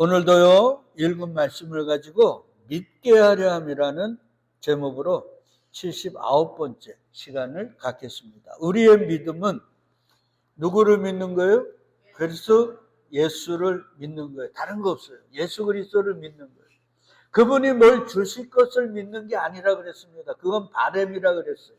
오늘도요, 읽은 말씀을 가지고 믿게 하려 함이라는 제목으로 79번째 시간을 갖겠습니다. 우리의 믿음은 누구를 믿는 거예요? 그리스도 예수를 믿는 거예요. 다른 거 없어요. 예수 그리스도를 믿는 거예요. 그분이 뭘 주실 것을 믿는 게 아니라 그랬습니다. 그건 바램이라 그랬어요.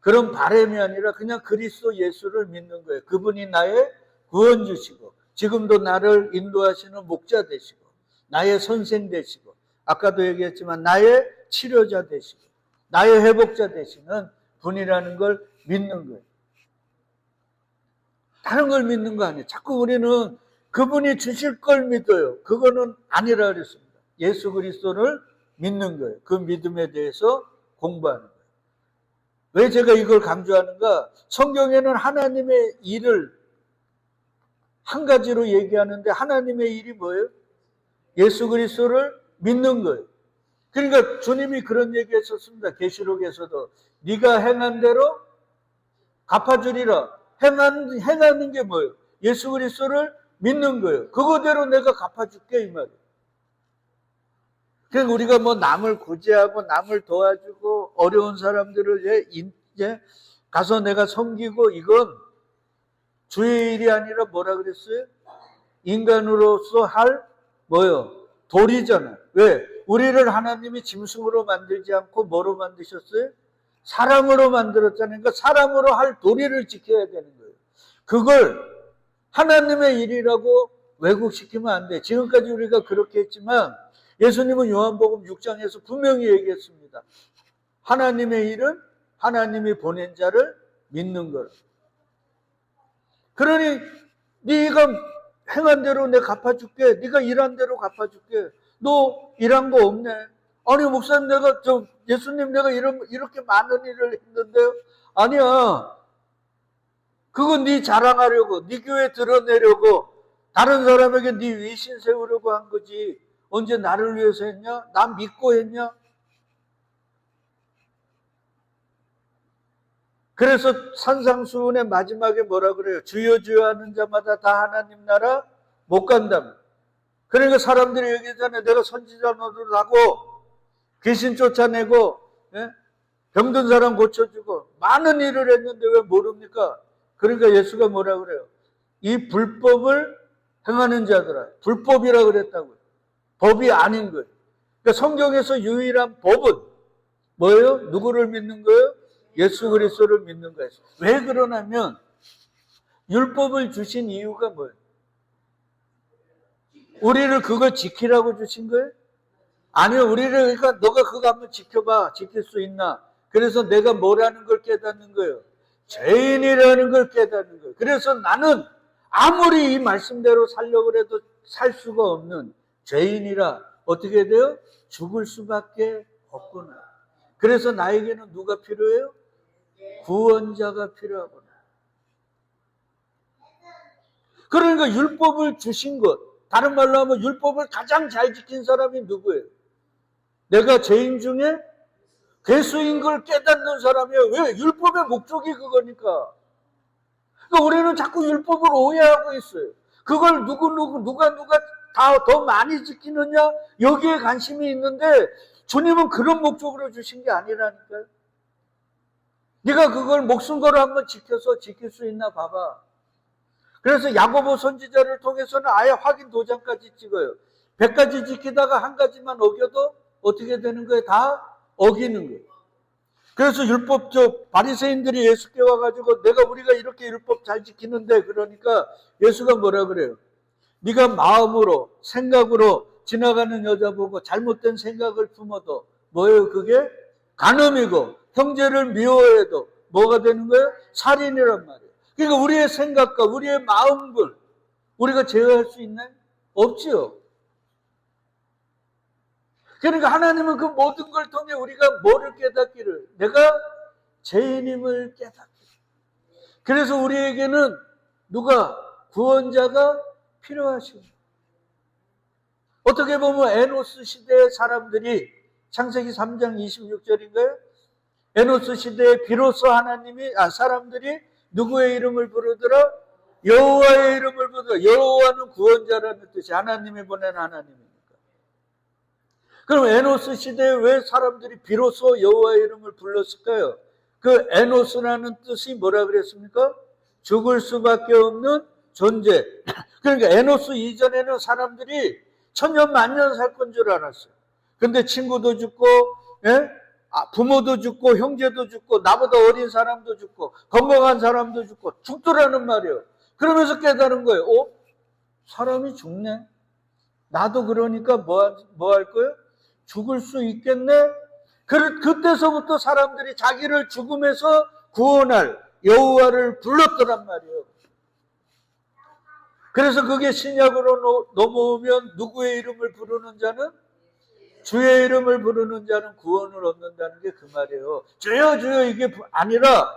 그런 바램이 아니라 그냥 그리스도 예수를 믿는 거예요. 그분이 나의 구원 주시고 지금도 나를 인도하시는 목자 되시고 나의 선생 되시고 아까도 얘기했지만 나의 치료자 되시고 나의 회복자 되시는 분이라는 걸 믿는 거예요. 다른 걸 믿는 거 아니에요. 자꾸 우리는 그분이 주실 걸 믿어요. 그거는 아니라 그랬습니다. 예수 그리스도를 믿는 거예요. 그 믿음에 대해서 공부하는 거예요. 왜 제가 이걸 강조하는가? 성경에는 하나님의 일을 한 가지로 얘기하는데 하나님의 일이 뭐예요? 예수 그리스도를 믿는 거예요. 그러니까 주님이 그런 얘기 했었습니다. 계시록에서도 네가 행한 대로 갚아주리라. 행하는 게 뭐예요? 예수 그리스도를 믿는 거예요. 그거대로 내가 갚아줄게 이 말이에요. 그러니까 우리가 뭐 남을 구제하고 남을 도와주고 어려운 사람들을 이제 가서 내가 섬기고 이건 주의 일이 아니라 뭐라 그랬어요? 인간으로서 할 뭐요? 도리잖아요. 왜? 우리를 하나님이 짐승으로 만들지 않고 뭐로 만드셨어요? 사람으로 만들었잖아요. 그러니까 사람으로 할 도리를 지켜야 되는 거예요. 그걸 하나님의 일이라고 왜곡시키면 안 돼. 지금까지 우리가 그렇게 했지만 예수님은 요한복음 6장에서 분명히 얘기했습니다. 하나님의 일은 하나님이 보낸 자를 믿는 거라. 그러니 네가 행한 대로 내가 갚아줄게. 네가 일한 대로 갚아줄게. 너 일한 거 없네. 아니 목사님 예수님 내가 이렇게 많은 일을 했는데요. 아니야. 그건 네 자랑하려고 네 교회 드러내려고 다른 사람에게 네 위신 세우려고 한 거지. 언제 나를 위해서 했냐? 나 믿고 했냐? 그래서 산상수훈의 마지막에 뭐라 그래요? 주여 주여 하는 자마다 다 하나님 나라 못 간다며. 그러니까 사람들이 얘기하잖아요. 내가 선지자 노릇하고 귀신 쫓아내고 병든 사람 고쳐주고 많은 일을 했는데 왜 모릅니까? 그러니까 예수가 뭐라 그래요? 이 불법을 행하는 자들아. 불법이라 그랬다고요. 법이 아닌 거예요. 그러니까 성경에서 유일한 법은 뭐예요? 누구를 믿는 거예요? 예수 그리스도를 믿는 거예요. 왜 그러냐면 율법을 주신 이유가 뭐예요? 우리를 그걸 지키라고 주신 거예요? 아니요. 우리를 그러니까 너가 그거 한번 지켜봐. 지킬 수 있나? 그래서 내가 뭐라는 걸 깨닫는 거예요? 죄인이라는 걸 깨닫는 거예요. 그래서 나는 아무리 이 말씀대로 살려고 해도 살 수가 없는 죄인이라 어떻게 돼요? 죽을 수밖에 없구나. 그래서 나에게는 누가 필요해요? 구원자가 필요하구나. 그러니까 율법을 주신 것, 다른 말로 하면 율법을 가장 잘 지킨 사람이 누구예요? 내가 죄인 중에 괴수인 걸 깨닫는 사람이에요. 왜? 율법의 목적이 그거니까. 그러니까 우리는 자꾸 율법을 오해하고 있어요. 그걸 누가 다 더 많이 지키느냐? 여기에 관심이 있는데 주님은 그런 목적으로 주신 게 아니라니까요. 네가 그걸 목숨 걸어 한번 지켜서 지킬 수 있나 봐봐. 그래서 야고보 선지자를 통해서는 아예 확인 도장까지 찍어요. 100가지 지키다가 한 가지만 어겨도 어떻게 되는 거예요? 다 어기는 거예요. 그래서 율법적 바리새인들이 예수께 와가지고 우리가 이렇게 율법 잘 지키는데 그러니까 예수가 뭐라 그래요? 네가 마음으로 생각으로 지나가는 여자 보고 잘못된 생각을 품어도 뭐예요? 그게 간음이고 형제를 미워해도 뭐가 되는 거예요? 살인이란 말이에요. 그러니까 우리의 생각과 우리의 마음을 우리가 제어할 수 있나요? 없지요. 그러니까 하나님은 그 모든 걸 통해 우리가 뭐를 깨닫기를? 내가 죄인임을 깨닫기를. 그래서 우리에게는 누가? 구원자가 필요하십니다. 어떻게 보면 에노스 시대의 사람들이 창세기 3장 26절인가요? 에노스 시대에 비로소 사람들이 누구의 이름을 부르더라? 여호와의 이름을 부르다. 여호와는 구원자라는 뜻이 하나님이 보낸 하나님이니까. 그럼 에노스 시대에 왜 사람들이 비로소 여호와의 이름을 불렀을까요? 그 에노스라는 뜻이 뭐라 그랬습니까? 죽을 수밖에 없는 존재. 그러니까 에노스 이전에는 사람들이 천년 만년 살 건 줄 알았어요. 근데 친구도 죽고, 예? 부모도 죽고, 형제도 죽고, 나보다 어린 사람도 죽고, 건강한 사람도 죽고, 죽더라는 말이에요. 그러면서 깨달은 거예요. 사람이 죽네. 나도 그러니까 뭐 할 거예요? 죽을 수 있겠네? 그때서부터 사람들이 자기를 죽음에서 구원할 여호와를 불렀더란 말이에요. 그래서 그게 신약으로 넘어오면 누구의 이름을 부르는 자는? 주의 이름을 부르는 자는 구원을 얻는다는 게 그 말이에요. 주여 주여 이게 아니라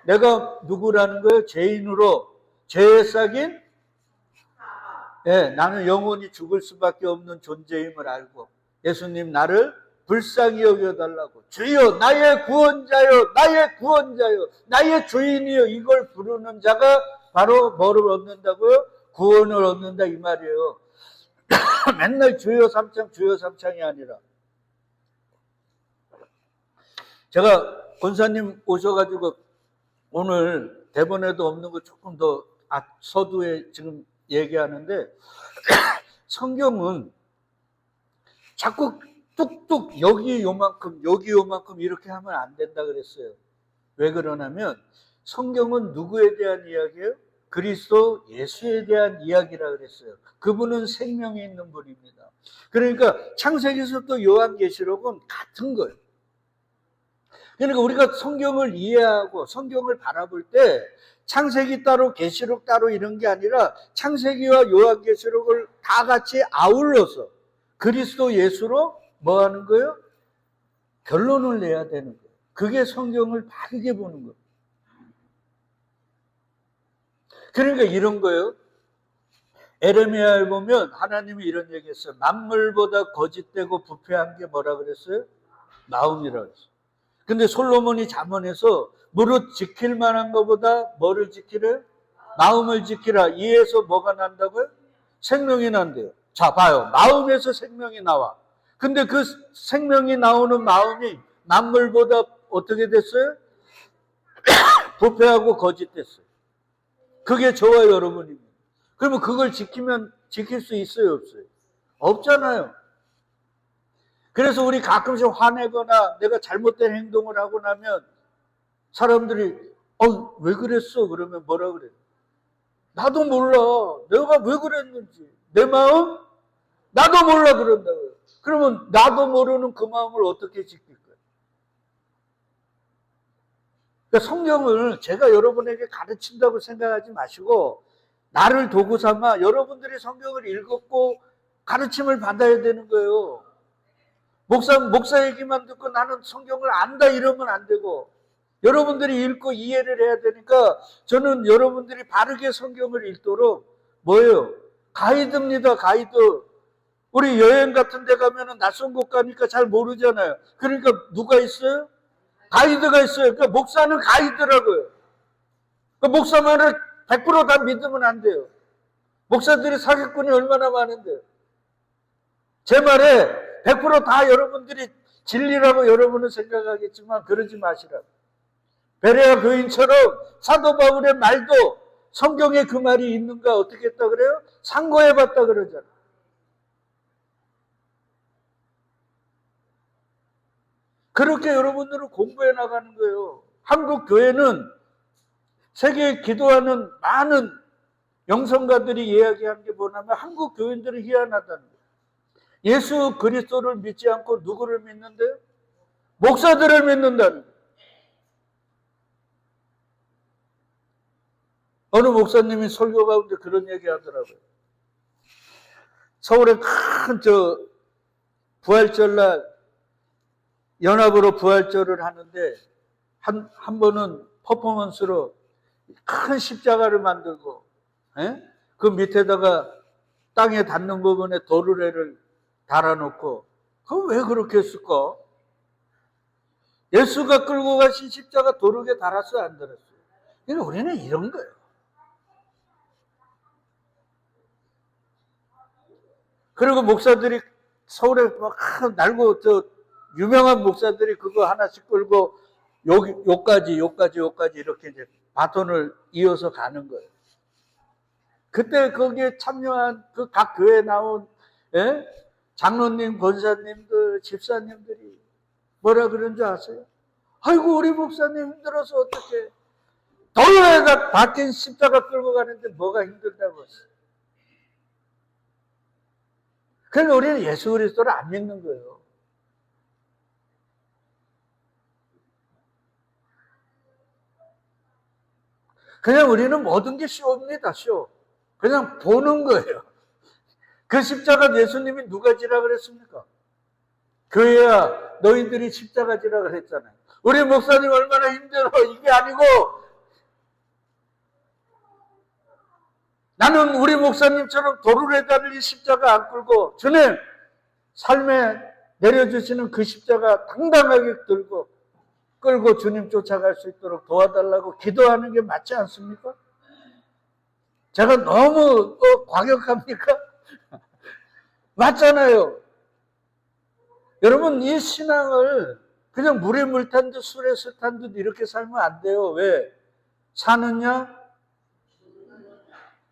내가 누구라는 거예요? 죄인으로 죄에 싹인 나는 영원히 죽을 수밖에 없는 존재임을 알고 예수님 나를 불쌍히 여겨달라고 주여 나의 구원자여 나의 구원자여 나의 주인이여 이걸 부르는 자가 바로 뭐를 얻는다고요? 구원을 얻는다 이 말이에요. 맨날 주여 삼창 주여 삼창이 아니라 제가 권사님 오셔가지고 오늘 대본에도 없는 거 조금 더 서두에 지금 얘기하는데 성경은 자꾸 뚝뚝 여기 요만큼 여기 요만큼 이렇게 하면 안 된다 그랬어요. 왜 그러냐면 성경은 누구에 대한 이야기예요? 그리스도 예수에 대한 이야기라 그랬어요. 그분은 생명이 있는 분입니다. 그러니까 창세기서부터 요한계시록은 같은 거예요. 그러니까 우리가 성경을 이해하고 성경을 바라볼 때 창세기 따로 계시록 따로 이런 게 아니라 창세기와 요한계시록을 다 같이 아울러서 그리스도 예수로 뭐 하는 거예요? 결론을 내야 되는 거예요. 그게 성경을 바르게 보는 거예요. 그러니까 이런 거예요. 에레미야에 보면 하나님이 이런 얘기했어요. 만물보다 거짓되고 부패한 게 뭐라 그랬어요? 마음이라 그랬어요. 근데 솔로몬이 잠언에서 무릇 지킬 만한 것보다 뭐를 지키래? 마음을 지키라. 이에서 뭐가 난다고요? 생명이 난대요. 자, 봐요. 마음에서 생명이 나와. 근데 그 생명이 나오는 마음이 만물보다 어떻게 됐어요? 부패하고 거짓됐어요. 그게 저와 여러분입니다. 그러면 그걸 지킬 수 있어요, 없어요? 없잖아요. 그래서 우리 가끔씩 화내거나 내가 잘못된 행동을 하고 나면 사람들이 왜 그랬어? 그러면 뭐라 그래요? 나도 몰라. 내가 왜 그랬는지. 내 마음? 나도 몰라 그런다고요. 그러면 나도 모르는 그 마음을 어떻게 지킬 거예요? 그러니까 성경을 제가 여러분에게 가르친다고 생각하지 마시고 나를 도구 삼아 여러분들이 성경을 읽었고 가르침을 받아야 되는 거예요. 목사 얘기만 듣고 나는 성경을 안다 이러면 안 되고 여러분들이 읽고 이해를 해야 되니까 저는 여러분들이 바르게 성경을 읽도록 뭐예요? 가이드입니다. 가이드. 우리 여행 같은 데 가면은 낯선 곳 가니까 잘 모르잖아요. 그러니까 누가 있어요? 가이드가 있어요. 그러니까 목사는 가이드라고요. 그러니까 목사 말을 100% 다 믿으면 안 돼요. 목사들이 사기꾼이 얼마나 많은데요. 제 말에 100% 여러분들이 진리라고 여러분은 생각하겠지만 그러지 마시라고. 베레아 교인처럼 사도 바울의 말도 성경에 그 말이 있는가 어떻게 했다 그래요? 상고해봤다 그러잖아. 그렇게 여러분들은 공부해 나가는 거예요. 한국 교회는 세계에 기도하는 많은 영성가들이 이야기한 게 뭐냐면 한국 교인들은 희한하다는 거예요. 예수 그리스도를 믿지 않고 누구를 믿는데요? 목사들을 믿는다는 거예요. 어느 목사님이 설교 가운데 그런 얘기 하더라고요. 서울에 큰 부활절날 연합으로 부활절을 하는데 한 번은 퍼포먼스로 큰 십자가를 만들고 그 밑에다가 땅에 닿는 부분에 도르래를 달아놓고 그건 왜 그렇게 했을까? 예수가 끌고 가신 십자가 도르게 달았어요? 안 달았어요? 그러니까 우리는 이런 거예요. 그리고 목사들이 서울에 막 날고 유명한 목사들이 그거 하나씩 끌고 요까지 이렇게 이제 바톤을 이어서 가는 거예요. 그때 거기에 참여한 그 각 교회에 나온 장로님, 권사님들, 집사님들이 뭐라 그런 줄 아세요? 아이고 우리 목사님 힘들어서 어떻게 돌에다 박힌 십자가 끌고 가는데 뭐가 힘들다고 했어요. 그러니까 우리는 예수 그리스도를 안 믿는 거예요. 그냥 우리는 모든 게 쇼입니다. 쇼. 그냥 보는 거예요. 그 십자가 예수님이 누가 지라 그랬습니까? 그래야 너희들이 십자가 지라 그랬잖아요. 우리 목사님 얼마나 힘들어. 이게 아니고 나는 우리 목사님처럼 도를 달린 십자가 안 끌고 주님 삶에 내려주시는 그 십자가 당당하게 끌고 주님 쫓아갈 수 있도록 도와달라고 기도하는 게 맞지 않습니까? 제가 너무 과격합니까? 맞잖아요. 여러분 이 신앙을 그냥 물에 물 탄 듯 술에 술 탄 듯 이렇게 살면 안 돼요. 왜? 사느냐?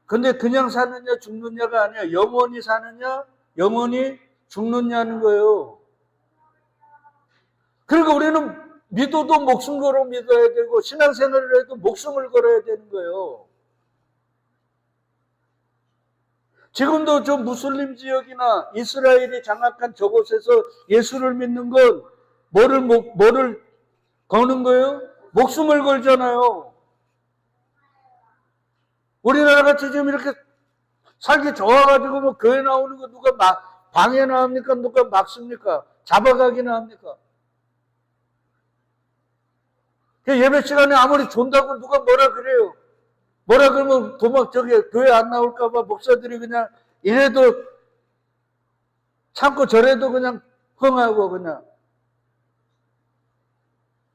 근데 그냥 사느냐 죽느냐가 아니야. 영원히 사느냐 영원히 죽느냐는 거예요. 그러니까 우리는 믿어도 목숨 걸어 믿어야 되고 신앙생활을 해도 목숨을 걸어야 되는 거예요. 지금도 저 무슬림 지역이나 이스라엘이 장악한 저곳에서 예수를 믿는 건 뭐를 거는 거예요? 목숨을 걸잖아요. 우리나라 같이 지금 이렇게 살기 좋아가지고 뭐 교회 나오는 거 누가 방해나 합니까? 누가 막습니까? 잡아가기나 합니까? 예배 시간에 아무리 존다고 누가 뭐라 그래요? 뭐라 그러면 교회 안 나올까봐 목사들이 그냥 이래도 참고 저래도 그냥 흥하고 그냥.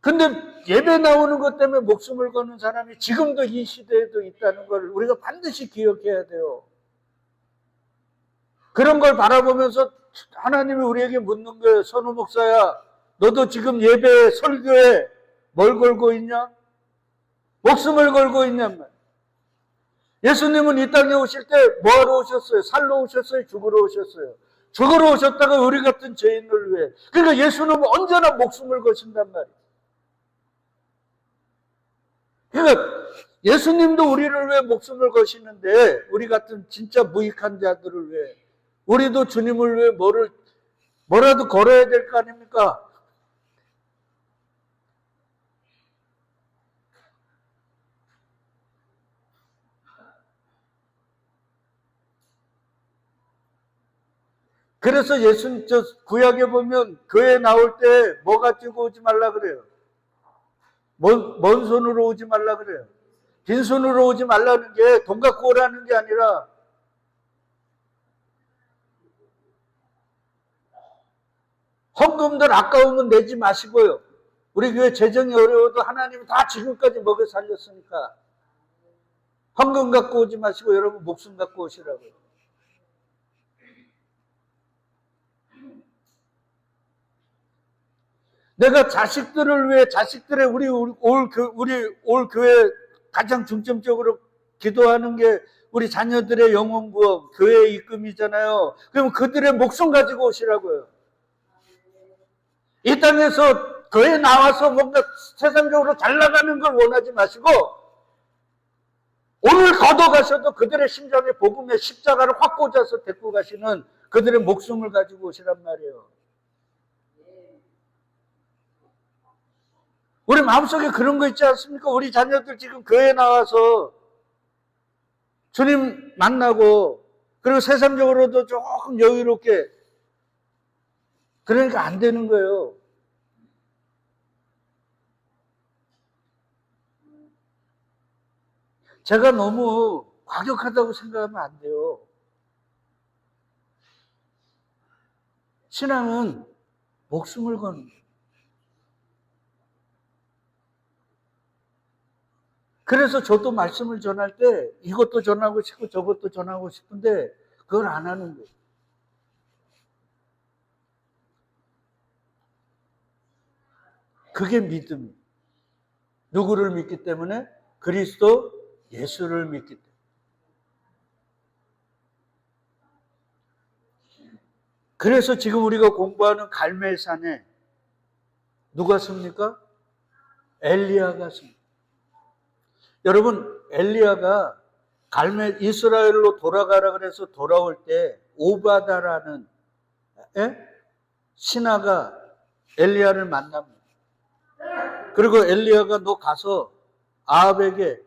근데 예배 나오는 것 때문에 목숨을 거는 사람이 지금도 이 시대에도 있다는 걸 우리가 반드시 기억해야 돼요. 그런 걸 바라보면서 하나님이 우리에게 묻는 거예요. 선우 목사야, 너도 지금 예배, 설교에 뭘 걸고 있냐? 목숨을 걸고 있냔 말이야. 예수님은 이 땅에 오실 때 뭐하러 오셨어요? 살러 오셨어요? 죽으러 오셨어요? 죽으러 오셨다가 우리 같은 죄인을 위해. 그러니까 예수는 언제나 목숨을 거신단 말이에요. 그러니까 예수님도 우리를 위해 목숨을 거시는데 우리 같은 진짜 무익한 자들을 위해 우리도 주님을 위해 뭐라도 걸어야 될 거 아닙니까? 그래서 예수님 구약에 보면 교회 나올 때 뭐 가지고 오지 말라 그래요. 먼 손으로 오지 말라 그래요. 빈손으로 오지 말라는 게 돈 갖고 오라는 게 아니라 헌금들 아까우면 내지 마시고요. 우리 교회 재정이 어려워도 하나님은 다 지금까지 먹여 살렸으니까 헌금 갖고 오지 마시고 여러분 목숨 갖고 오시라고요. 내가 자식들을 위해 자식들의 우리 올 교회 가장 중점적으로 기도하는 게 우리 자녀들의 영혼 구원, 교회 입금이잖아요. 그럼 그들의 목숨 가지고 오시라고요. 이 땅에서 교회 나와서 뭔가 세상적으로 잘 나가는 걸 원하지 마시고 오늘 걷어가셔도 그들의 심장에 복음의 십자가를 확 꽂아서 데리고 가시는 그들의 목숨을 가지고 오시란 말이에요. 우리 마음속에 그런 거 있지 않습니까? 우리 자녀들 지금 교회 나와서 주님 만나고 그리고 세상적으로도 조금 여유롭게 그러니까 안 되는 거예요. 제가 너무 과격하다고 생각하면 안 돼요. 신앙은 목숨을 거는 거예요. 그래서 저도 말씀을 전할 때 이것도 전하고 싶고 저것도 전하고 싶은데 그걸 안 하는 거예요. 그게 믿음이에요. 누구를 믿기 때문에? 그리스도 예수를 믿기 때문에. 그래서 지금 우리가 공부하는 갈멜산에 누가 섭니까? 엘리야가 섭니다. 여러분, 엘리야가 이스라엘로 돌아가라 그래서 돌아올 때 오바다라는 신하가 엘리야를 만납니다. 그리고 엘리야가 너 가서 아합에게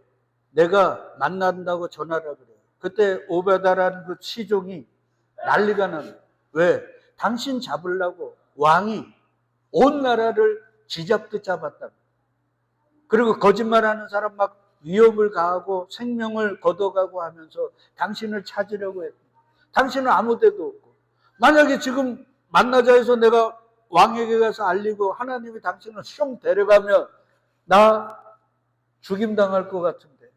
내가 만난다고 전하라 그래요. 그때 오바다라는 그 시종이 난리가 납니다. 왜? 당신 잡으려고 왕이 온 나라를 쥐잡듯 잡았다. 그리고 거짓말하는 사람 막 위협을 가하고 생명을 걷어가고 하면서 당신을 찾으려고 했고, 당신은 아무 데도 없고, 만약에 지금 만나자 해서 내가 왕에게 가서 알리고 하나님이 당신을 슝 데려가면 나 죽임당할 것 같은데,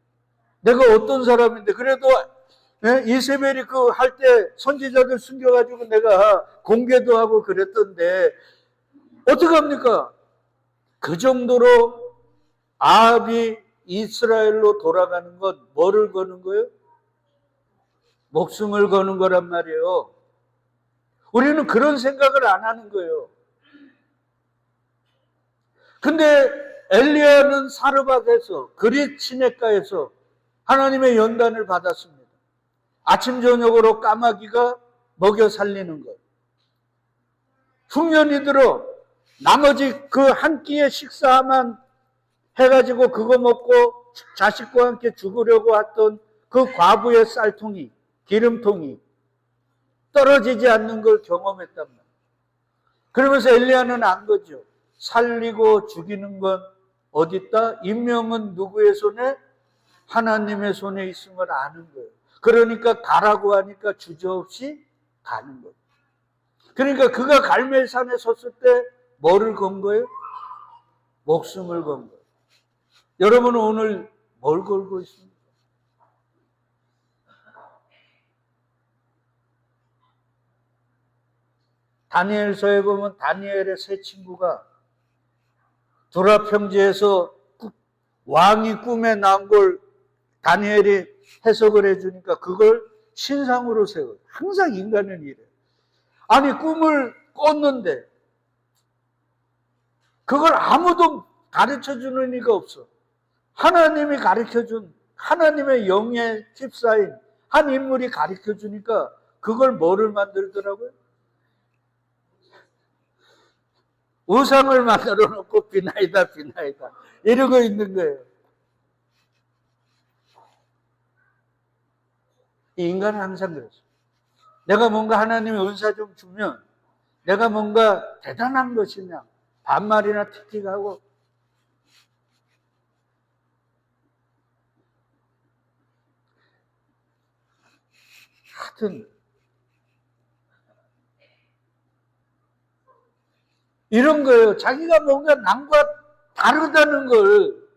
내가 어떤 사람인데. 그래도 이세벨이 그 할 때 선지자들 숨겨가지고 내가 공개도 하고 그랬던데 어떡합니까? 그 정도로 아합이 이스라엘로 돌아가는 건 뭐를 거는 거예요? 목숨을 거는 거란 말이에요. 우리는 그런 생각을 안 하는 거예요. 근데 엘리야는 사르밧에서 그릿 시냇가에서 하나님의 연단을 받았습니다. 아침 저녁으로 까마귀가 먹여 살리는 것. 흉년이 들어 나머지 그 한 끼의 식사만 해가지고 그거 먹고 자식과 함께 죽으려고 했던 그 과부의 쌀통이, 기름통이 떨어지지 않는 걸 경험했단 말이에요. 그러면서 엘리야는 안 거죠. 살리고 죽이는 건 어디 있다? 인명은 누구의 손에? 하나님의 손에 있음을 아는 거예요. 그러니까 가라고 하니까 주저없이 가는 거예요. 그러니까 그가 갈멜산에 섰을 때 뭐를 건 거예요? 목숨을 건 거예요. 여러분은 오늘 뭘 걸고 있습니까? 다니엘서에 보면 다니엘의 세 친구가 두라 평지에서 왕이 꿈에 나온 걸 다니엘이 해석을 해주니까 그걸 신상으로 세워요. 항상 인간은 이래요. 아니, 꿈을 꿨는데 그걸 아무도 가르쳐주는 이가 없어. 하나님이 가르쳐준, 하나님의 영에 휩싸인 한 인물이 가르쳐주니까 그걸 뭐를 만들더라고요? 우상을 만들어 놓고 비나이다 이러고 있는 거예요. 이 인간은 항상 그랬어요. 내가 뭔가 하나님의 은사 좀 주면 내가 뭔가 대단한 것이냐 반말이나 틱틱하고, 하여튼 이런 거예요. 자기가 뭔가 남과 다르다는 걸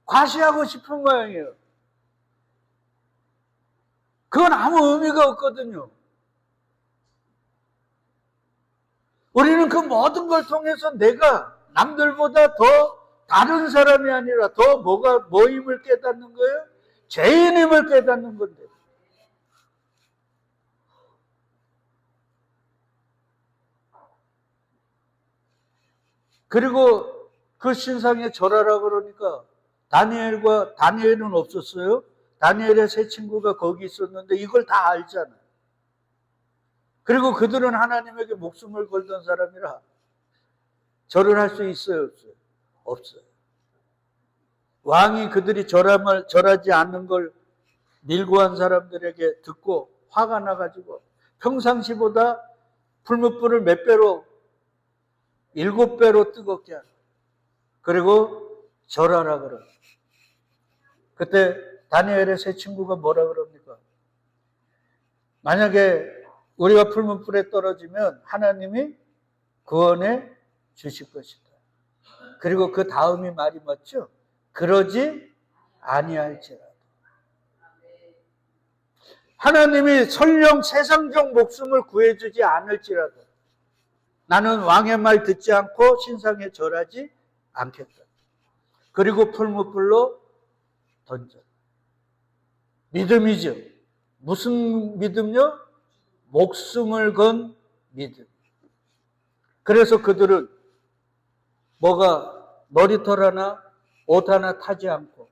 과시하고 싶은 모양이에요. 그건 아무 의미가 없거든요. 우리는 그 모든 걸 통해서 내가 남들보다 더 다른 사람이 아니라 더 뭐임을 깨닫는 거예요? 죄인임을 깨닫는 건데. 그리고 그 신상에 절하라 그러니까 다니엘은 없었어요. 다니엘의 세 친구가 거기 있었는데 이걸 다 알잖아요. 그리고 그들은 하나님에게 목숨을 걸던 사람이라 절을 할 수 있어요, 없어요? 없어요. 왕이 그들이 절하지 않는 걸 밀고한 사람들에게 듣고 화가 나가지고 평상시보다 풀무불을 몇 배로, 7배로 뜨겁게 하는. 그리고 절하라 그래요. 그때 다니엘의 세 친구가 뭐라 그럽니까? 만약에 우리가 풀무불에 떨어지면 하나님이 구원해 주실 것이다. 그리고 그 다음이 말이 맞죠? 그러지 아니할지라도. 하나님이 설령 세상적 목숨을 구해주지 않을지라도 나는 왕의 말 듣지 않고 신상에 절하지 않겠다. 그리고 풀무불로 던져. 믿음이죠. 무슨 믿음요? 목숨을 건 믿음. 그래서 그들은 뭐가 머리털 하나, 옷 하나 타지 않고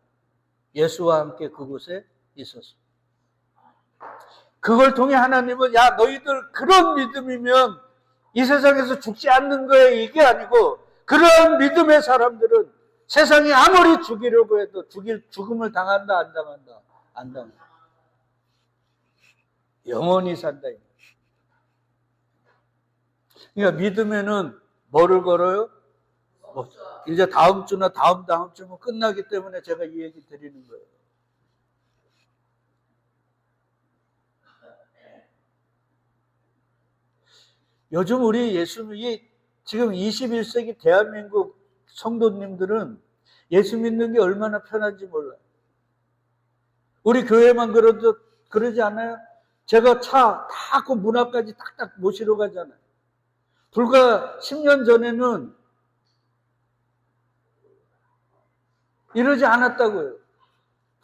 예수와 함께 그곳에 있었습니다. 그걸 통해 하나님은 야 너희들 그런 믿음이면 이 세상에서 죽지 않는 거야 이게 아니고 그런 믿음의 사람들은 세상이 아무리 죽이려고 해도 죽음을 당한다 안 당한다? 안 당한다. 영원히 산다. 그러니까 믿음에는 뭐를 걸어요? 이제 다음 주나 다음 주면 끝나기 때문에 제가 이 얘기 드리는 거예요. 요즘 우리 예수님이 지금 21세기 대한민국 성도님들은 예수 믿는 게 얼마나 편한지 몰라요. 우리 교회만 그러지 않아요? 제가 차 다 문 앞까지 딱딱 모시러 가잖아요. 불과 10년 전에는 이러지 않았다고요.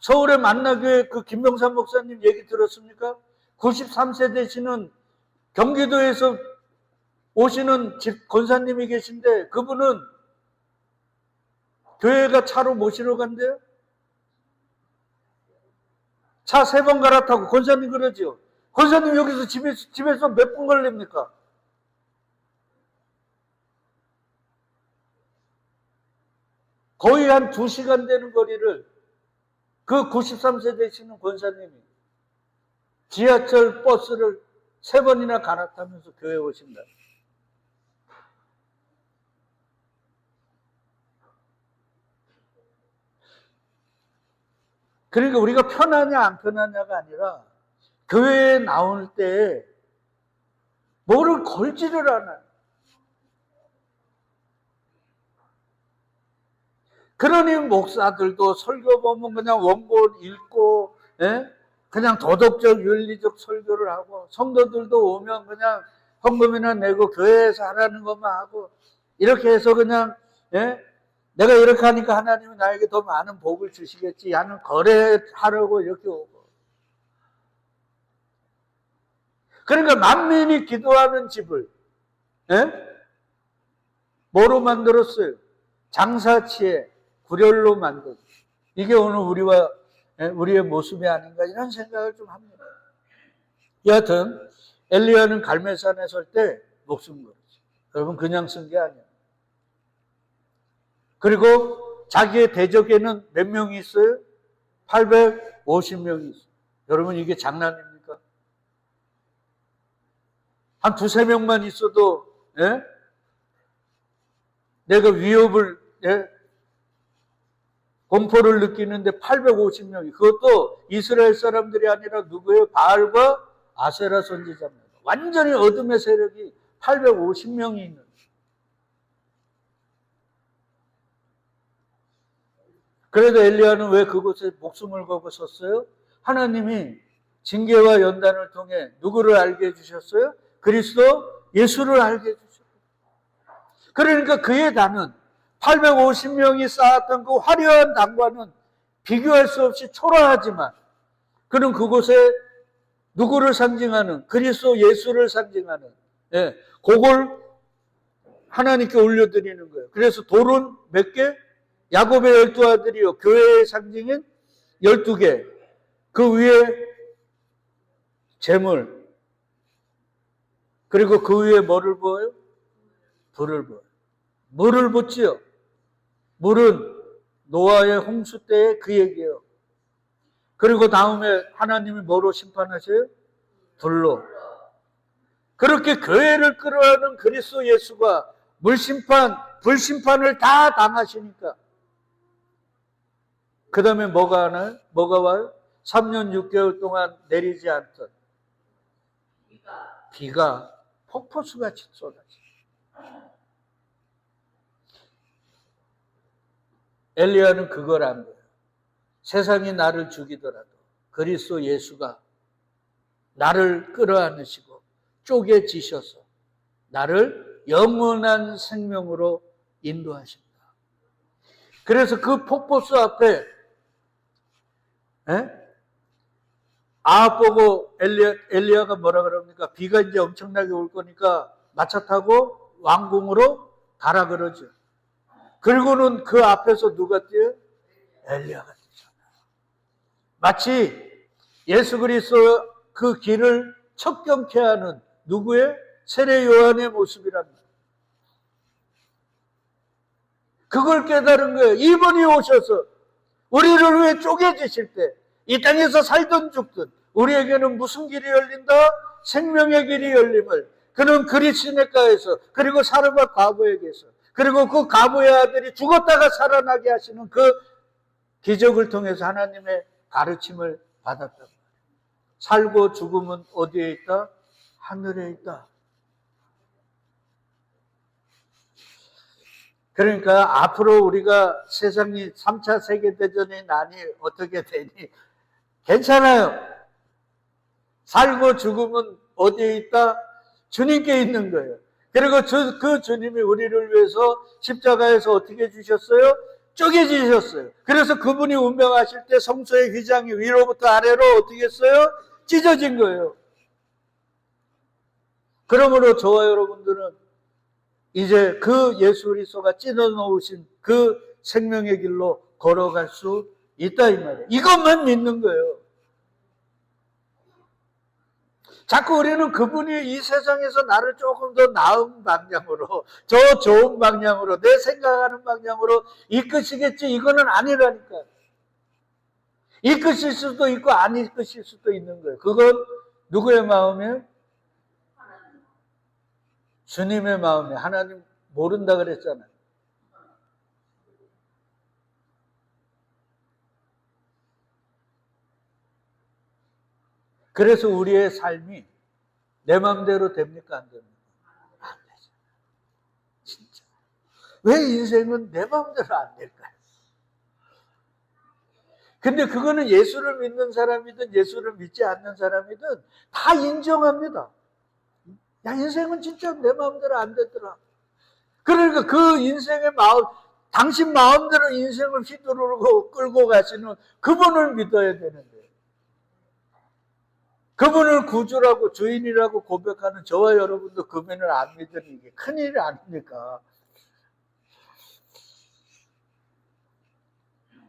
서울의 만나교회 그 김병삼 목사님 얘기 들었습니까? 93세 되시는 경기도에서 오시는 집 권사님이 계신데 그분은 교회가 차로 모시러 간대요. 차 3번 갈아타고 권사님 그러죠. 권사님 여기서 집에서 몇 분 걸립니까? 거의 한 2시간 되는 거리를 그 93세 되시는 권사님이 지하철 버스를 3번이나 갈아타면서 교회에 오신다. 그러니까 우리가 편하냐 안 편하냐가 아니라 교회에 나올 때 뭐를 걸지를 않아요. 그러니 목사들도 설교 보면 그냥 원본 읽고 그냥 도덕적 윤리적 설교를 하고 성도들도 오면 그냥 헌금이나 내고 교회에서 하라는 것만 하고 이렇게 해서 그냥 내가 이렇게 하니까 하나님이 나에게 더 많은 복을 주시겠지 하는 거래하려고 이렇게 오고. 그러니까 만민이 기도하는 집을 뭐로 만들었어요? 장사치에 구렬로 만들었어요. 이게 오늘 우리의 모습이 아닌가 이런 생각을 좀 합니다. 여하튼 엘리야는 갈멜산에 설 때 목숨 걸었어요. 여러분 그냥 쓴 게 아니에요. 그리고 자기의 대적에는 몇 명이 있어요? 850명이 있어요. 여러분 이게 장난입니까? 한 2-3명만 있어도 내가 위협을 공포를 느끼는데 850명이 그것도 이스라엘 사람들이 아니라 누구예요? 바알과 아세라 선지자입니다. 완전히 어둠의 세력이 850명이 있는. 그래도 엘리야는 왜 그곳에 목숨을 걸고 섰어요? 하나님이 징계와 연단을 통해 누구를 알게 해주셨어요? 그리스도 예수를 알게 해주셨어요. 그러니까 그의 단은 850명이 쌓았던 그 화려한 단과는 비교할 수 없이 초라하지만 그는 그곳에 누구를 상징하는 그리스도 예수를 상징하는 그걸 하나님께 올려드리는 거예요. 그래서 돌은 몇 개? 야곱의 12아들이요. 교회의 상징인 12개. 그 위에 재물. 그리고 그 위에 뭐를 부어요? 불을 부어요. 물을 붓지요. 물은 노아의 홍수 때의 그 얘기예요. 그리고 다음에 하나님이 뭐로 심판하셔요? 불로. 그렇게 교회를 끌어가는 그리스도 예수가 물심판, 불심판을 다 당하시니까 그 다음에 뭐가 하나요? 뭐가 와요? 3년 6개월 동안 내리지 않던 비가 폭포수같이 쏟아져요. 엘리야는 그걸 안 거예요. 세상이 나를 죽이더라도 그리스도 예수가 나를 끌어안으시고 쪼개지셔서 나를 영원한 생명으로 인도하신다. 그래서 그 폭포수 앞에 아합 보고 엘리야가 뭐라 그럽니까? 비가 이제 엄청나게 올 거니까 마차 타고 왕궁으로 가라 그러죠. 그리고는 그 앞에서 누가 뛰어요? 엘리야가 뛰잖아요. 마치 예수 그리스도 그 길을 척경케 하는 누구의? 세례 요한의 모습이랍니다. 그걸 깨달은 거예요. 이분이 오셔서 우리를 위해 쪼개지실 때 이 땅에서 살든 죽든 우리에게는 무슨 길이 열린다? 생명의 길이 열림을 그는 그리스네가에서 그리고 사르밧 과부에게서 그리고 그 과부의 아들이 죽었다가 살아나게 하시는 그 기적을 통해서 하나님의 가르침을 받았단 말이에요. 살고 죽음은 어디에 있다? 하늘에 있다. 그러니까 앞으로 우리가 세상이 3차 세계대전의 난이 어떻게 되니? 괜찮아요. 살고 죽음은 어디에 있다? 주님께 있는 거예요. 그리고 그 주님이 우리를 위해서 십자가에서 어떻게 주셨어요? 쪼개지셨어요. 그래서 그분이 운명하실 때 성소의 휘장이 위로부터 아래로 어떻게 했어요? 찢어진 거예요. 그러므로 저와 여러분들은 이제 그 예수 그리스도가 찢어 놓으신 그 생명의 길로 걸어갈 수 있다 이 말이에요. 이것만 믿는 거예요. 자꾸 우리는 그분이 이 세상에서 나를 조금 더 나은 방향으로, 더 좋은 방향으로, 내 생각하는 방향으로 이끄시겠지. 이거는 아니라니까. 이끄실 수도 있고 안 이끄실 수도 있는 거예요. 그건 누구의 마음이에요? 주님의 마음이에요. 하나님 모른다 그랬잖아요. 그래서 우리의 삶이 내 마음대로 됩니까? 안 됩니까? 안 되죠. 진짜. 왜 인생은 내 마음대로 안 될까요? 근데 그거는 예수를 믿는 사람이든 예수를 믿지 않는 사람이든 다 인정합니다. 야, 인생은 진짜 내 마음대로 안 되더라. 그러니까 그 인생의 마음, 당신 마음대로 인생을 휘두르고 끌고 가시는 그분을 믿어야 되는데, 그분을 구주라고 주인이라고 고백하는 저와 여러분도 그분을 안 믿으니 이게 큰일이 아닙니까?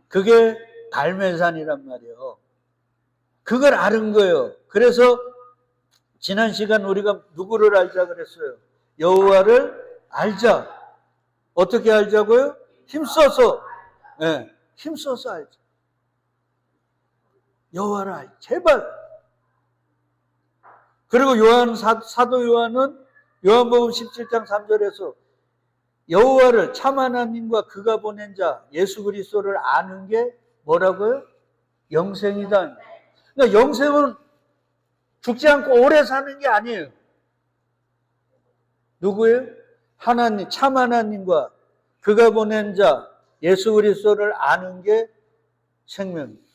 그게 갈멜산이란 말이에요. 그걸 아는 거예요. 그래서 지난 시간 우리가 누구를 알자 그랬어요? 여호와를 알자. 어떻게 알자고요? 힘써서. 네, 힘써서 알자. 여호와를 알자. 제발. 그리고 사도 요한은 요한복음 17장 3절에서 여호와를 참 하나님과 그가 보낸 자 예수 그리스도를 아는 게 뭐라고요? 영생이다. 그러니까 영생은 죽지 않고 오래 사는 게 아니에요. 누구예요? 하나님, 참 하나님과 그가 보낸 자 예수 그리스도를 아는 게 생명이에요.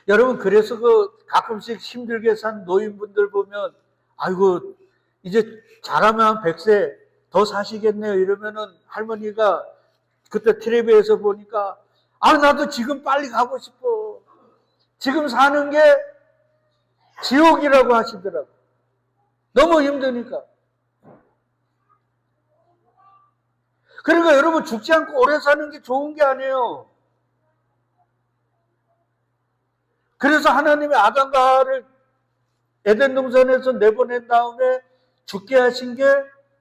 여러분, 그래서 가끔씩 힘들게 산 노인분들 보면, 아이고, 이제 잘하면 100세 더 사시겠네요. 이러면은 할머니가 그때 텔레비에서 보니까, 나도 지금 빨리 가고 싶어. 지금 사는 게 지옥이라고 하시더라고. 너무 힘드니까. 그러니까 여러분, 죽지 않고 오래 사는 게 좋은 게 아니에요. 그래서 하나님이 아담과 하와를 에덴 동산에서 내보낸 다음에 죽게 하신 게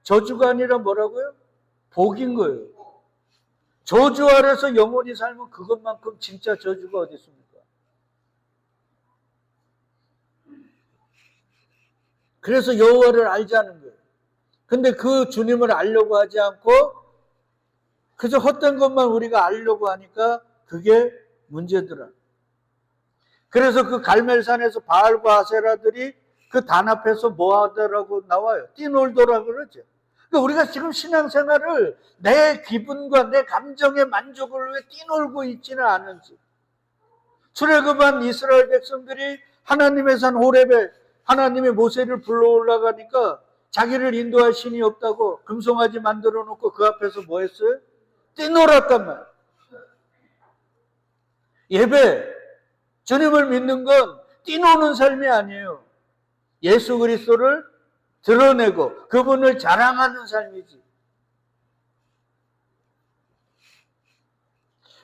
저주가 아니라 뭐라고요? 복인 거예요. 저주 아래서 영원히 살면 그것만큼 진짜 저주가 어디 있습니까? 그래서 여호와를 알자는 거예요. 근데 그 주님을 알려고 하지 않고 그저 헛된 것만 우리가 알려고 하니까 그게 문제더라. 그래서 그 갈멜산에서 바알과 아세라들이 그 단 앞에서 뭐 하더라고 나와요? 뛰놀더라 그러죠. 그러니까 우리가 지금 신앙생활을 내 기분과 내 감정의 만족을 위해 뛰놀고 있지는 않은지. 출애굽한 이스라엘 백성들이 하나님의 산 호렙에 하나님의 모세를 불러 올라가니까 자기를 인도할 신이 없다고 금송아지 만들어 놓고 그 앞에서 뭐 했어요? 뛰놀았단 말이에요. 예배, 주님을 믿는 건 뛰노는 삶이 아니에요. 예수 그리스도를 드러내고 그분을 자랑하는 삶이지.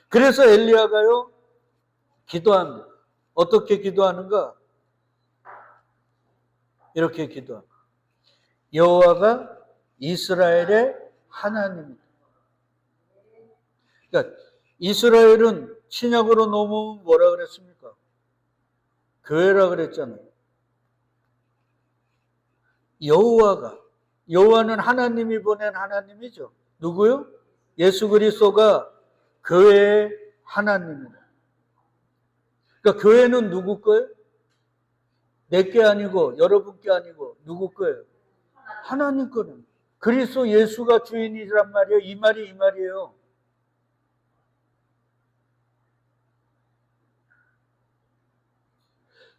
그래서 엘리야가요, 기도합니다. 어떻게 기도하는가? 이렇게 기도합니다. 여호와가 이스라엘의 하나님이다. 그러니까 이스라엘은 신약으로 넘어오면 뭐라 그랬습니까? 교회라 그랬잖아요. 여호와는 하나님이 보낸 하나님이죠. 누구요? 예수 그리스도가 교회의 하나님이다. 그러니까 교회는 누구 거예요? 내게 아니고 여러분께 아니고 누구 거예요? 하나님 거는. 그리스도 예수가 주인이란 말이에요. 이 말이에요.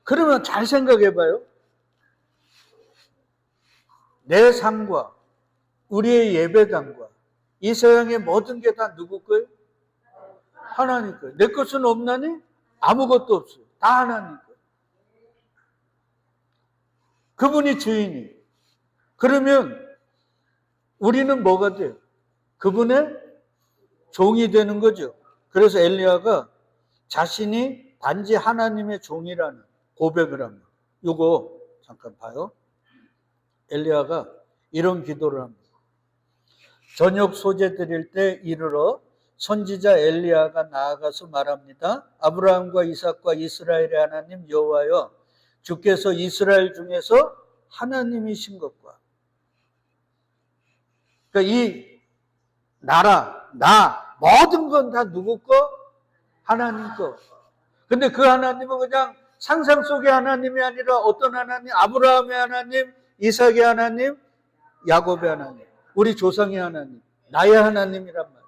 그러면 잘 생각해 봐요. 내 삶과 우리의 예배당과 이 세상의 모든 게 다 누구 거예요? 하나님 거예요. 내 것은 없나니? 아무것도 없어요. 다 하나님 거예요. 그분이 주인이. 그러면 우리는 뭐가 돼요? 그분의 종이 되는 거죠. 그래서 엘리야가 자신이 단지 하나님의 종이라는 고백을 합니다. 이거 잠깐 봐요. 엘리야가 이런 기도를 합니다. 저녁 소재 드릴 때 이르러 선지자 엘리야가 나아가서 말합니다. 아브라함과 이삭과 이스라엘의 하나님 여호와여, 주께서 이스라엘 중에서 하나님이신 것과, 그러니까 이 나라, 모든 건 다 누구 거? 하나님 거. 근데 그 하나님은 그냥 상상 속의 하나님이 아니라 어떤 하나님? 아브라함의 하나님, 이삭의 하나님, 야곱의 하나님, 우리 조상의 하나님, 나의 하나님이란 말이에요.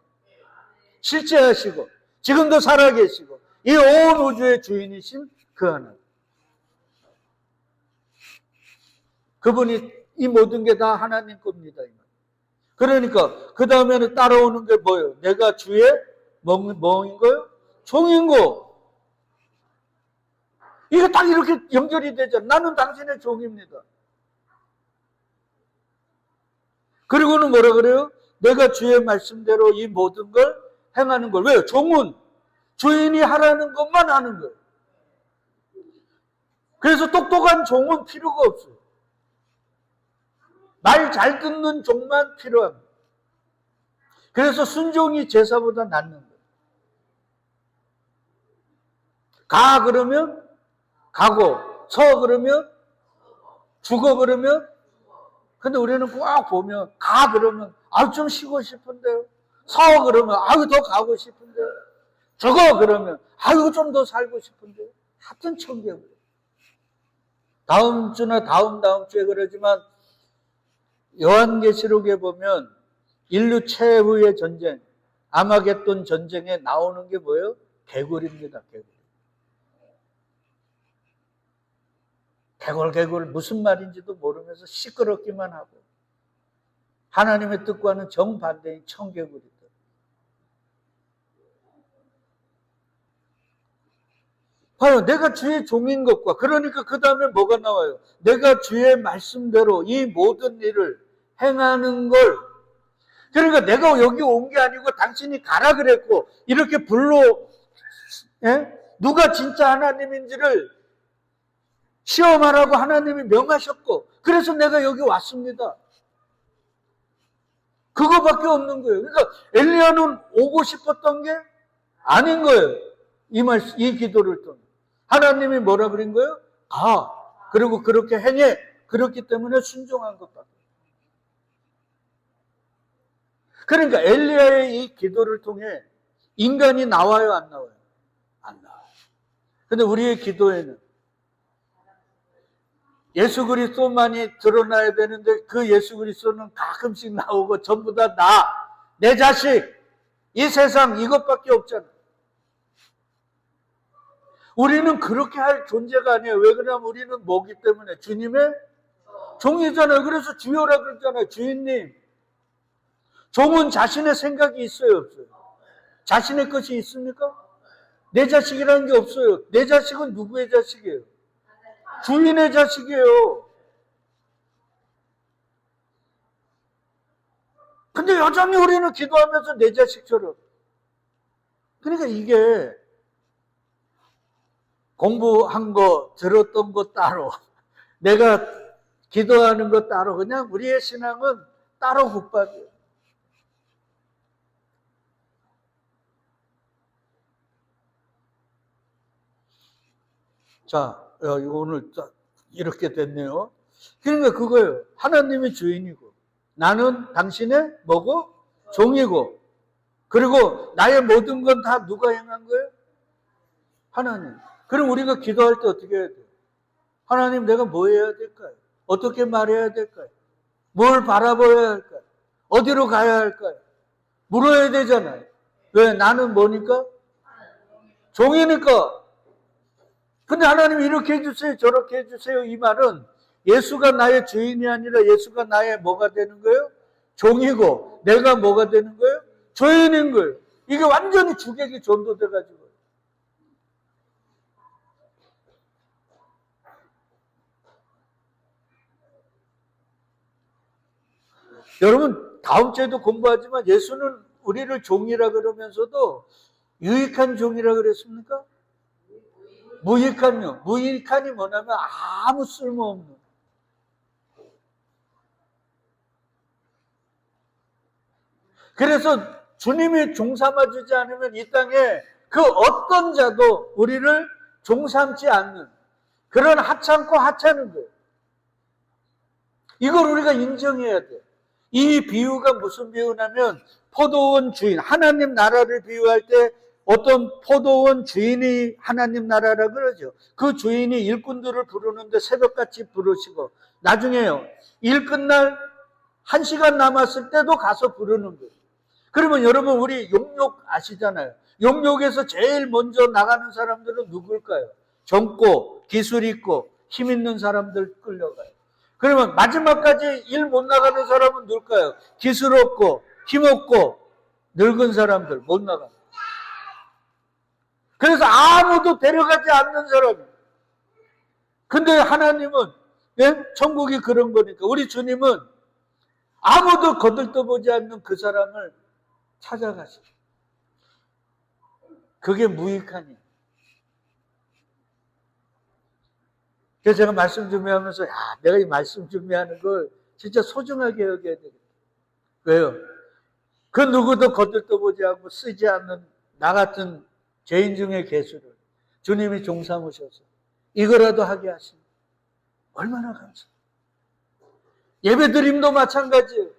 실제 하시고 지금도 살아계시고 이 온 우주의 주인이신 그 하나님. 그분이 이 모든 게 다 하나님 겁니다. 그러니까 그 다음에는 따라오는 게 뭐예요? 내가 주의 뭐인 거예요? 종인 거. 이게 딱 이렇게 연결이 되죠. 나는 당신의 종입니다. 그리고는 뭐라 그래요? 내가 주의 말씀대로 이 모든 걸 행하는 걸. 왜요? 종은 주인이 하라는 것만 하는 거예요. 그래서 똑똑한 종은 필요가 없어요. 말 잘 듣는 종만 필요합니다. 그래서 순종이 제사보다 낫는 거예요. 가 그러면 가고, 서 그러면 죽어 그러면. 근데 우리는 꼭 보면 가 그러면 좀 쉬고 싶은데요. 서 그러면 더 가고 싶은데요. 죽어 그러면 좀 더 살고 싶은데요. 하여튼 천개구리. 다음 주나 다음 주에 그러지만 요한계시록에 보면 인류 최후의 전쟁, 아마겟돈 전쟁에 나오는 게 뭐예요? 개구리입니다. 개굴 무슨 말인지도 모르면서 시끄럽기만 하고 하나님의 뜻과는 정반대인 청개구리들. 봐요. 내가 주의 종인 것과, 그러니까 그 다음에 뭐가 나와요? 내가 주의 말씀대로 이 모든 일을 행하는 걸. 그러니까 내가 여기 온 게 아니고 당신이 가라 그랬고 이렇게 누가 진짜 하나님인지를 시험하라고 하나님이 명하셨고, 그래서 내가 여기 왔습니다. 그거밖에 없는 거예요. 그러니까 엘리야는 오고 싶었던 게 아닌 거예요. 이 기도를 통해. 하나님이 뭐라 그린 거예요? 그리고 그렇게 행해. 그렇기 때문에 순종한 것밖에. 그러니까 엘리야의 이 기도를 통해 인간이 나와요, 안 나와요? 안 나와요. 근데 우리의 기도에는 예수 그리스도만이 드러나야 되는데 그 예수 그리스도는 가끔씩 나오고 전부 다 내 자식, 이 세상 이것밖에 없잖아. 우리는 그렇게 할 존재가 아니에요. 왜 그러냐면 우리는 뭐기 때문에? 주님의 종이잖아요. 그래서 주여라 그랬잖아요. 주인님. 종은 자신의 생각이 있어요, 없어요? 자신의 것이 있습니까? 내 자식이라는 게 없어요. 내 자식은 누구의 자식이에요? 주인의 자식이에요. 근데 여전히 우리는 기도하면서 내 자식처럼. 그러니까 이게 공부한 거, 들었던 거 따로, 내가 기도하는 거 따로, 그냥 우리의 신앙은 따로 국밥이에요. 자, 오늘 이렇게 됐네요. 그러니까 그거예요. 하나님이 주인이고, 나는 당신의 뭐고? 종이고, 그리고 나의 모든 건 다 누가 행한 거예요? 하나님. 그럼 우리가 기도할 때 어떻게 해야 돼요? 하나님, 내가 뭐 해야 될까요? 어떻게 말해야 될까요? 뭘 바라봐야 할까요? 어디로 가야 할까요? 물어야 되잖아요. 왜? 나는 뭐니까? 종이니까. 근데 하나님 이렇게 해주세요, 저렇게 해주세요. 이 말은 예수가 나의 주인이 아니라 예수가 나의 뭐가 되는 거예요? 종이고, 내가 뭐가 되는 거예요? 주인인 거예요. 이게 완전히 주객이 전도돼가지고. 여러분, 다음 주에도 공부하지만 예수는 우리를 종이라 그러면서도 유익한 종이라 그랬습니까? 무익한요. 무익한이 뭐냐면 아무 쓸모없는. 그래서 주님이 종삼아주지 않으면 이 땅에 그 어떤 자도 우리를 종삼지 않는 그런 하찮고 하찮은 거예요. 이걸 우리가 인정해야 돼요. 이 비유가 무슨 비유냐면 포도원 주인, 하나님 나라를 비유할 때 어떤 포도원 주인이 하나님 나라라 그러죠. 그 주인이 일꾼들을 부르는데 새벽같이 부르시고 나중에요. 일 끝날 1시간 남았을 때도 가서 부르는 거예요. 그러면 여러분 우리 용역 아시잖아요. 용역에서 제일 먼저 나가는 사람들은 누굴까요? 젊고 기술 있고 힘 있는 사람들 끌려가요. 그러면 마지막까지 일 못 나가는 사람은 누굴까요? 기술 없고 힘 없고 늙은 사람들 못 나가요. 그래서 아무도 데려가지 않는 사람이에요. 근데 하나님은 천국이 그런 거니까 우리 주님은 아무도 거들떠보지 않는 그 사람을 찾아가시죠. 그게 무익하니. 그래서 제가 말씀 준비하면서 내가 이 말씀 준비하는 걸 진짜 소중하게 여겨야 되겠다. 왜요? 그 누구도 거들떠보지 않고 쓰지 않는 나 같은 죄인 중의 개수를 주님이 종삼으셔서 이거라도 하게 하시니 얼마나 감사해요. 예배드림도 마찬가지예요.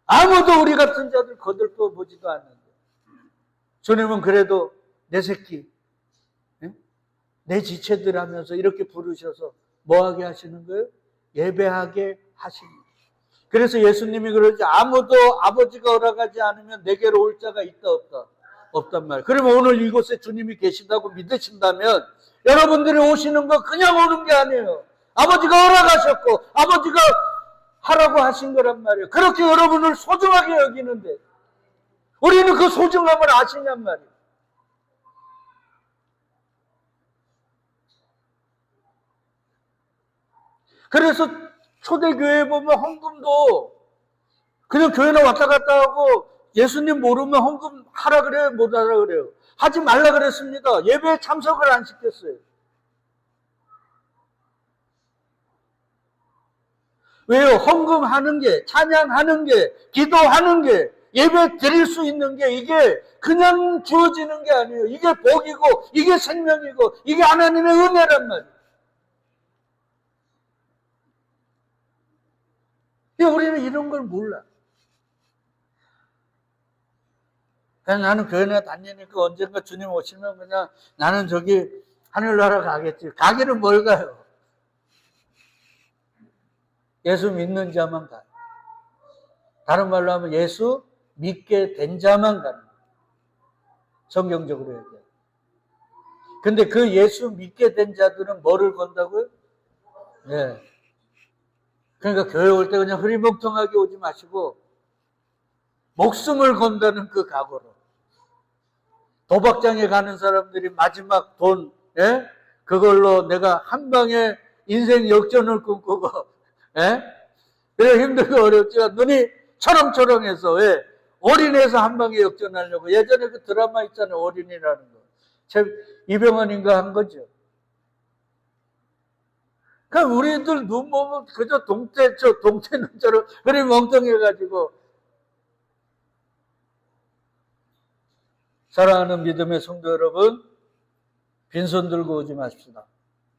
아무도 우리 같은 자들 거들떠보지도 않는데 주님은 그래도 내 새끼, 내 지체들 하면서 이렇게 부르셔서 뭐하게 하시는 거예요? 예배하게 하시는 거예요. 그래서 예수님이 그러지 아무도 아버지가 허락하지 않으면 내게로 올 자가 있다 없다? 없단 말이에요. 그러면 오늘 이곳에 주님이 계신다고 믿으신다면 여러분들이 오시는 거 그냥 오는 게 아니에요. 아버지가 허락하셨고 아버지가 하라고 하신 거란 말이에요. 그렇게 여러분을 소중하게 여기는데 우리는 그 소중함을 아시냔 말이에요. 그래서 초대교회에 보면 헌금도 그냥 교회나 왔다 갔다 하고 예수님 모르면 헌금 하라 그래요? 못 하라 그래요? 하지 말라 그랬습니다. 예배에 참석을 안 시켰어요. 왜요? 헌금하는 게, 찬양하는 게, 기도하는 게, 예배 드릴 수 있는 게 이게 그냥 주어지는 게 아니에요. 이게 복이고, 이게 생명이고, 이게 하나님의 은혜란 말이에요. 우리는 이런 걸 몰라. 그냥 나는 교회나 다니니까 언젠가 주님 오시면 그냥 나는 저기 하늘나라 가겠지. 가기는 뭘 가요? 예수 믿는 자만 가요. 다른 말로 하면 예수 믿게 된 자만 가는 거예요. 성경적으로 얘기해요. 근데 그 예수 믿게 된 자들은 뭐를 건다고요? 네. 그러니까 교회 올 때 그냥 흐리멍텅하게 오지 마시고 목숨을 건다는 그 각오로. 도박장에 가는 사람들이 마지막 돈, 예? 그걸로 내가 한 방에 인생 역전을 꿈꾸고, 예? 그래 힘들고 어렵지만 눈이 초롱초롱해서, 왜? 올인해서 한 방에 역전하려고. 예전에 그 드라마 있잖아요. 올인이라는 거. 이병헌인가 한 거죠. 그러니까 우리들 눈 보면 그저 동태 눈처럼 그리 멍청해가지고. 사랑하는 믿음의 성도 여러분, 빈손 들고 오지 마십시다.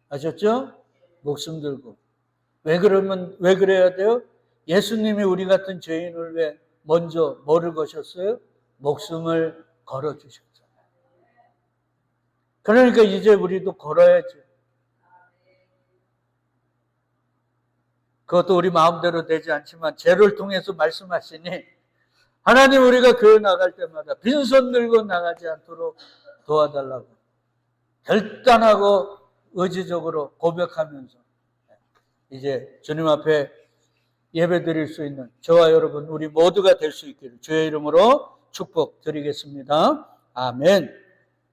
아셨죠? 목숨 들고. 왜 그래야 돼요? 예수님이 우리 같은 죄인을 왜 먼저 뭐를 거셨어요? 목숨을 걸어주셨잖아요. 그러니까 이제 우리도 걸어야죠. 그것도 우리 마음대로 되지 않지만 죄를 통해서 말씀하시니 하나님 우리가 교회 나갈 때마다 빈손 들고 나가지 않도록 도와달라고 결단하고 의지적으로 고백하면서 이제 주님 앞에 예배 드릴 수 있는 저와 여러분 우리 모두가 될 수 있기를 주의 이름으로 축복드리겠습니다. 아멘.